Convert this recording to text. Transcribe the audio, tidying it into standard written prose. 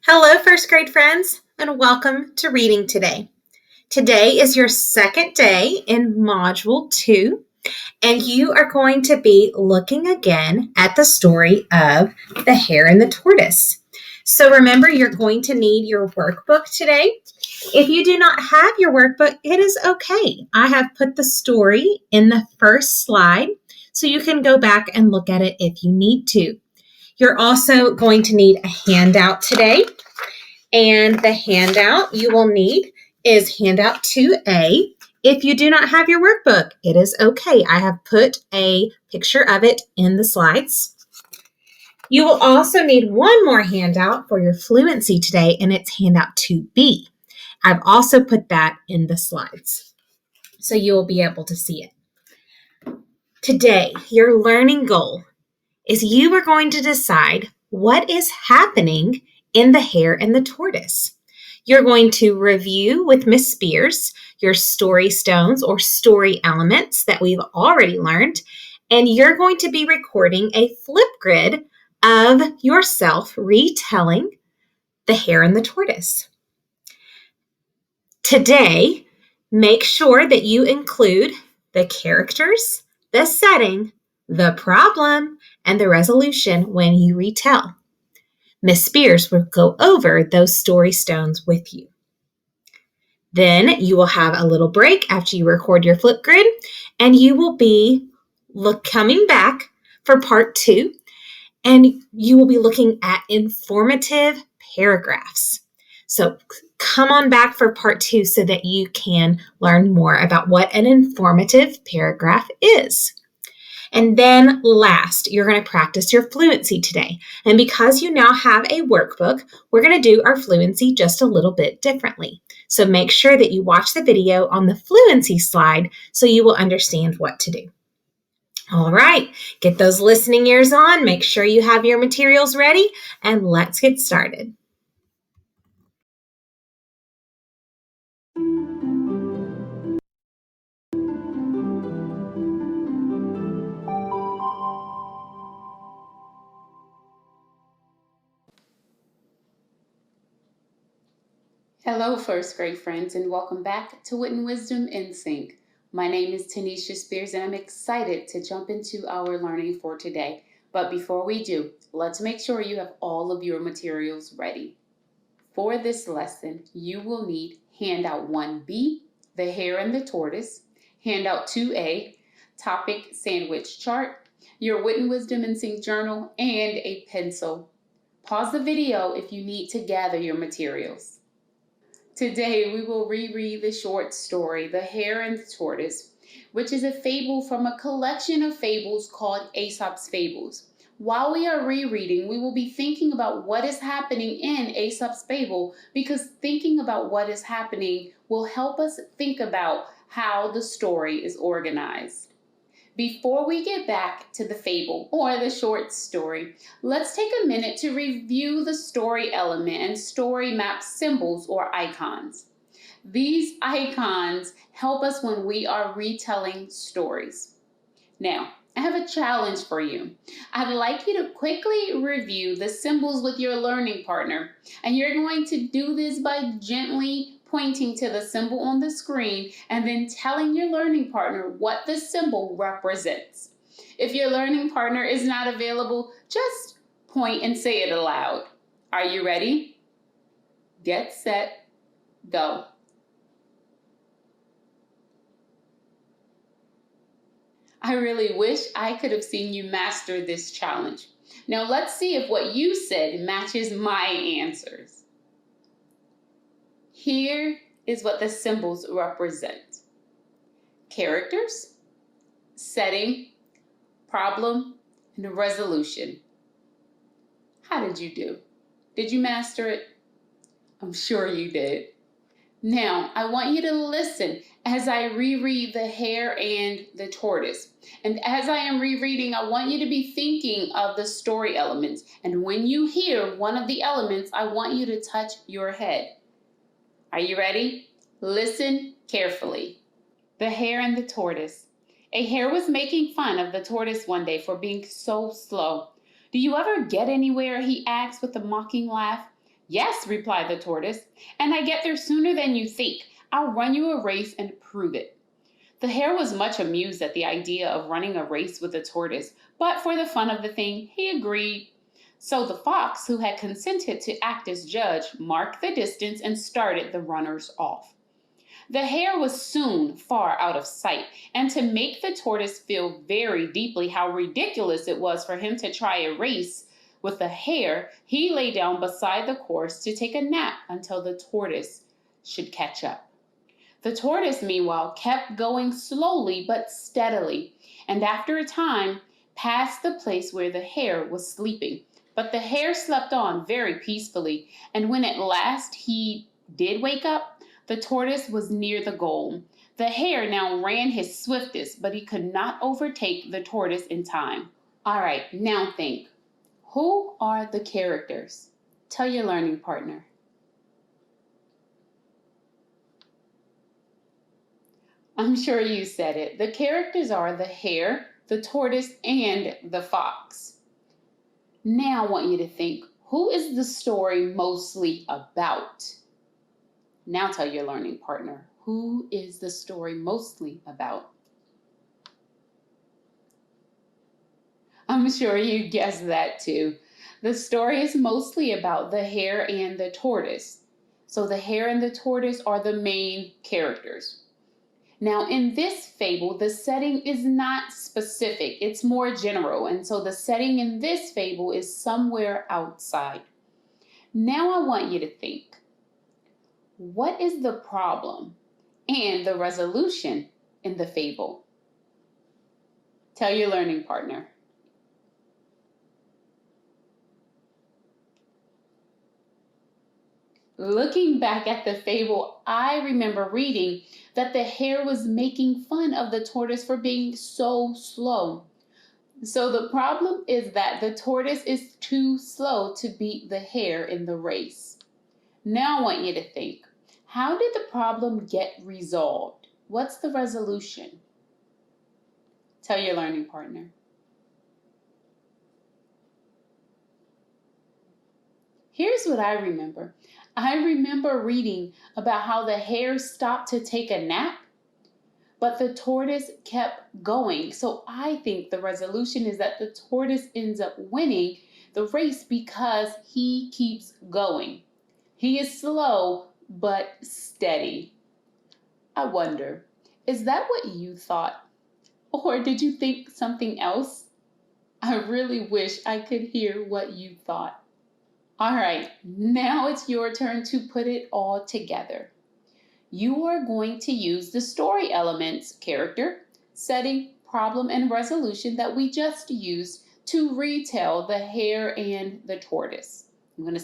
Hello, first grade friends, and welcome to Reading Today. Today is your second day in Module 2, and you are going to be looking again at the story of The Hare and the Tortoise. So remember, you're going to need your workbook today. If you do not have your workbook, it is okay. I have put the story in the first slide, so you can go back and look at it if you need to. You're also going to need a handout today. And the handout you will need is handout 2A. If you do not have your workbook, it is okay. I have put a picture of it in the slides. You will also need one more handout for your fluency today, and it's handout 2B. I've also put that in the slides, so you will be able to see it. Today, your learning goal is you are going to decide what is happening in The Hare and the Tortoise. You're going to review with Miss Spears your story stones or story elements that we've already learned, and you're going to be recording a Flipgrid of yourself retelling The Hare and the Tortoise. Today, make sure that you include the characters, the setting, the problem, and the resolution when you retell. Miss Spears will go over those story stones with you. Then you will have a little break after you record your Flipgrid, and you will be coming back for part 2, and you will be looking at informative paragraphs. So come on back for part 2 so that you can learn more about what an informative paragraph is. And then last, you're going to practice your fluency today. And because you now have a workbook, we're going to do our fluency just a little bit differently. So make sure that you watch the video on the fluency slide so you will understand what to do. All right, get those listening ears on, make sure you have your materials ready, and let's get started. Hello, first grade friends, and welcome back to Wit and Wisdom in Sync. My name is Tanisha Spears, and I'm excited to jump into our learning for today. But before we do, let's make sure you have all of your materials ready. For this lesson, you will need handout 1B, The Hare and the Tortoise, handout 2A, topic sandwich chart, your Wit and Wisdom in Sync journal, and a pencil. Pause the video if you need to gather your materials. Today, we will reread the short story, The Hare and the Tortoise, which is a fable from a collection of fables called Aesop's Fables. While we are rereading, we will be thinking about what is happening in Aesop's fable, because thinking about what is happening will help us think about how the story is organized. Before we get back to the fable or the short story, let's take a minute to review the story element and story map symbols or icons. These icons help us when we are retelling stories. Now, I have a challenge for you. I'd like you to quickly review the symbols with your learning partner, and you're going to do this by gently pointing to the symbol on the screen and then telling your learning partner what the symbol represents. If your learning partner is not available, just point and say it aloud. Are you ready? Get set, go. I really wish I could have seen you master this challenge. Now let's see if what you said matches my answers. Here is what the symbols represent: characters, setting, problem, and resolution. How did you do? Did you master it? I'm sure you did. Now, I want you to listen as I reread The Hare and the Tortoise. And as I am rereading, I want you to be thinking of the story elements. And when you hear one of the elements, I want you to touch your head. Are you ready? Listen carefully. The Hare and the Tortoise. A hare was making fun of the tortoise one day for being so slow. "Do you ever get anywhere?" he asked with a mocking laugh. "Yes," replied the tortoise, "and I get there sooner than you think. I'll run you a race and prove it." The hare was much amused at the idea of running a race with the tortoise, but for the fun of the thing, he agreed. So the fox, who had consented to act as judge, marked the distance and started the runners off. The hare was soon far out of sight, and to make the tortoise feel very deeply how ridiculous it was for him to try a race with the hare, he lay down beside the course to take a nap until the tortoise should catch up. The tortoise, meanwhile, kept going slowly but steadily, and after a time passed the place where the hare was sleeping. But the hare slept on very peacefully, and when at last he did wake up, the tortoise was near the goal. The hare now ran his swiftest, but he could not overtake the tortoise in time. All right, now think. Who are the characters? Tell your learning partner. I'm sure you said it. The characters are the hare, the tortoise, and the fox. Now I want you to think, who is the story mostly about? Now tell your learning partner, who is the story mostly about? I'm sure you guessed that too. The story is mostly about the hare and the tortoise. So the hare and the tortoise are the main characters. Now, in this fable, the setting is not specific, it's more general. And so the setting in this fable is somewhere outside. Now, I want you to think, what is the problem and the resolution in the fable? Tell your learning partner. Looking back at the fable, I remember reading that the hare was making fun of the tortoise for being so slow. So the problem is that the tortoise is too slow to beat the hare in the race. Now I want you to think, how did the problem get resolved? What's the resolution? Tell your learning partner. Here's what I remember. I remember reading about how the hare stopped to take a nap, but the tortoise kept going. So I think the resolution is that the tortoise ends up winning the race because he keeps going. He is slow but steady. I wonder, is that what you thought? Or did you think something else? I really wish I could hear what you thought. All right, now it's your turn to put it all together. You are going to use the story elements, character, setting, problem, and resolution that we just used to retell the hare and the tortoise. I'm going to